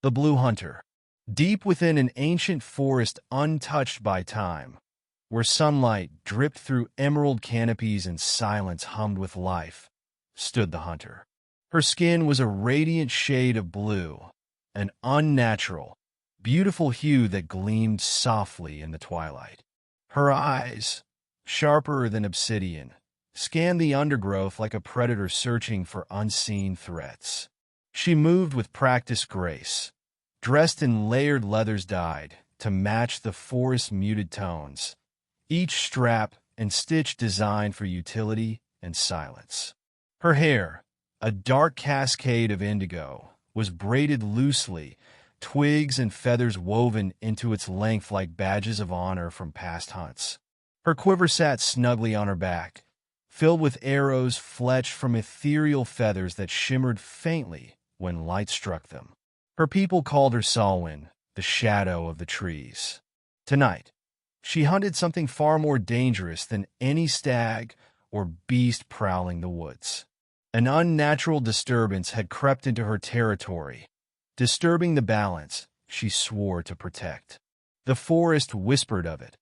The Blue Hunter. Deep within an ancient forest untouched by time, where sunlight dripped through emerald canopies and silence hummed with life, stood the hunter. Her skin was a radiant shade of blue, an unnatural, beautiful hue that gleamed softly in the twilight. Her eyes, sharper than obsidian, scanned the undergrowth like a predator searching for unseen threats. She moved with practiced grace, dressed in layered leathers dyed to match the forest's muted tones, each strap and stitch designed for utility and silence. Her hair, a dark cascade of indigo, was braided loosely, twigs and feathers woven into its length like badges of honor from past hunts. Her quiver sat snugly on her back, filled with arrows fletched from ethereal feathers that shimmered faintly when light struck them. Her people called her Solwyn, the shadow of the trees. Tonight, she hunted something far more dangerous than any stag or beast prowling the woods. An unnatural disturbance had crept into her territory, disturbing the balance she swore to protect. The forest whispered of it,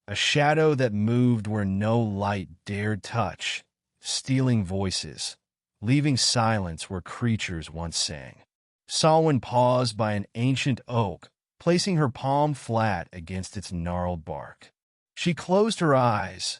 a shadow that moved where no light dared touch, stealing voices, leaving silence where creatures once sang. Solwyn paused by an ancient oak, placing her palm flat against its gnarled bark. She closed her eyes,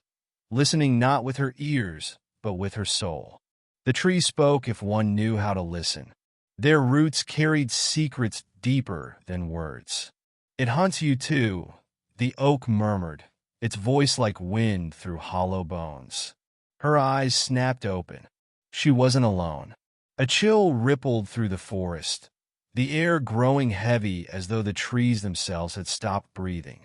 listening not with her ears, but with her soul. The tree spoke if one knew how to listen. Their roots carried secrets deeper than words. "It hunts you too," the oak murmured, its voice like wind through hollow bones. Her eyes snapped open. She wasn't alone. A chill rippled through the forest, the air growing heavy as though the trees themselves had stopped breathing.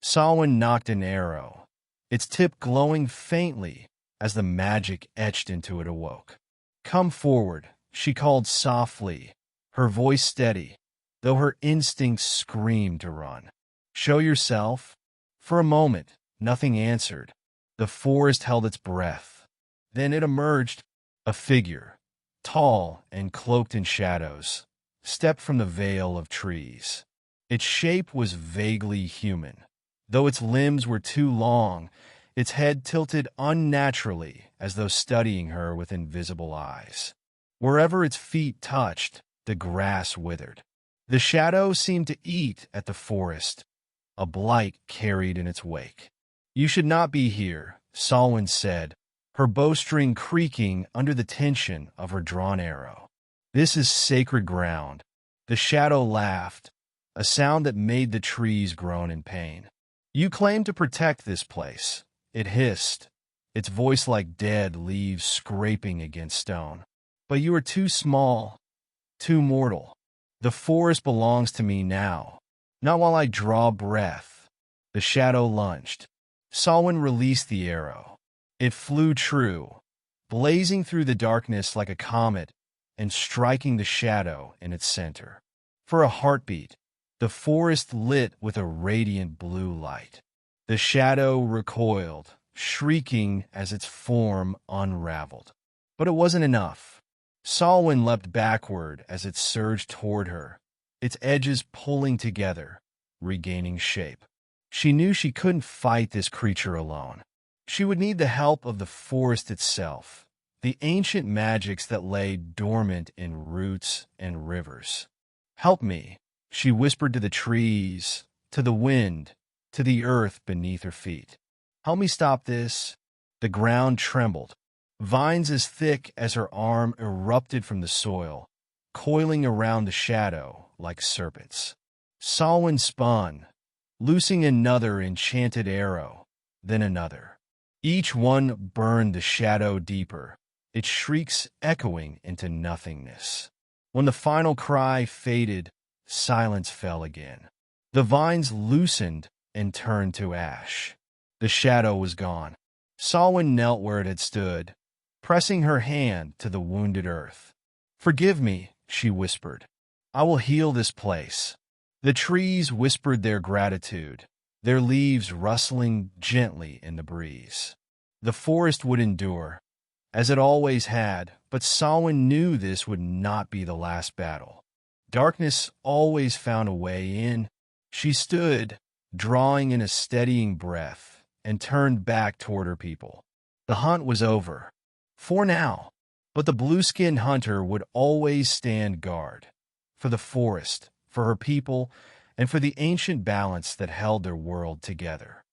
Solwyn nocked an arrow, its tip glowing faintly as the magic etched into it awoke. "Come forward," she called softly, her voice steady, though her instincts screamed to run. "Show yourself." For a moment, nothing answered. The forest held its breath. Then it emerged, a figure, tall and cloaked in shadows, stepped from the veil of trees. Its shape was vaguely human, though its limbs were too long, its head tilted unnaturally as though studying her with invisible eyes. Wherever its feet touched, the grass withered. The shadow seemed to eat at the forest, a blight carried in its wake. "You should not be here," Solwyn said, her bowstring creaking under the tension of her drawn arrow. "This is sacred ground." The shadow laughed, a sound that made the trees groan in pain. "You claim to protect this place," it hissed, its voice like dead leaves scraping against stone. "But you are too small, too mortal. The forest belongs to me now, not while I draw breath." The shadow lunged. Solwyn released the arrow. It flew true, blazing through the darkness like a comet and striking the shadow in its center. For a heartbeat, the forest lit with a radiant blue light. The shadow recoiled, shrieking as its form unraveled. But it wasn't enough. Solwyn leapt backward as it surged toward her, its edges pulling together, regaining shape. She knew she couldn't fight this creature alone. She would need the help of the forest itself, the ancient magics that lay dormant in roots and rivers. "Help me," she whispered to the trees, to the wind, to the earth beneath her feet. "Help me stop this." The ground trembled. Vines as thick as her arm erupted from the soil, coiling around the shadow like serpents. Solwyn spun, loosing another enchanted arrow, then another. Each one burned the shadow deeper, its shrieks echoing into nothingness. When the final cry faded, silence fell again. The vines loosened and turned to ash. The shadow was gone. Solwyn knelt where it had stood, pressing her hand to the wounded earth. "Forgive me," she whispered. "I will heal this place." The trees whispered their gratitude, their leaves rustling gently in the breeze. The forest would endure, as it always had, but Solwyn knew this would not be the last battle. Darkness always found a way in. She stood, drawing in a steadying breath, and turned back toward her people. The hunt was over, for now, but the blue-skinned hunter would always stand guard, for the forest, for her people, and for the ancient balance that held their world together.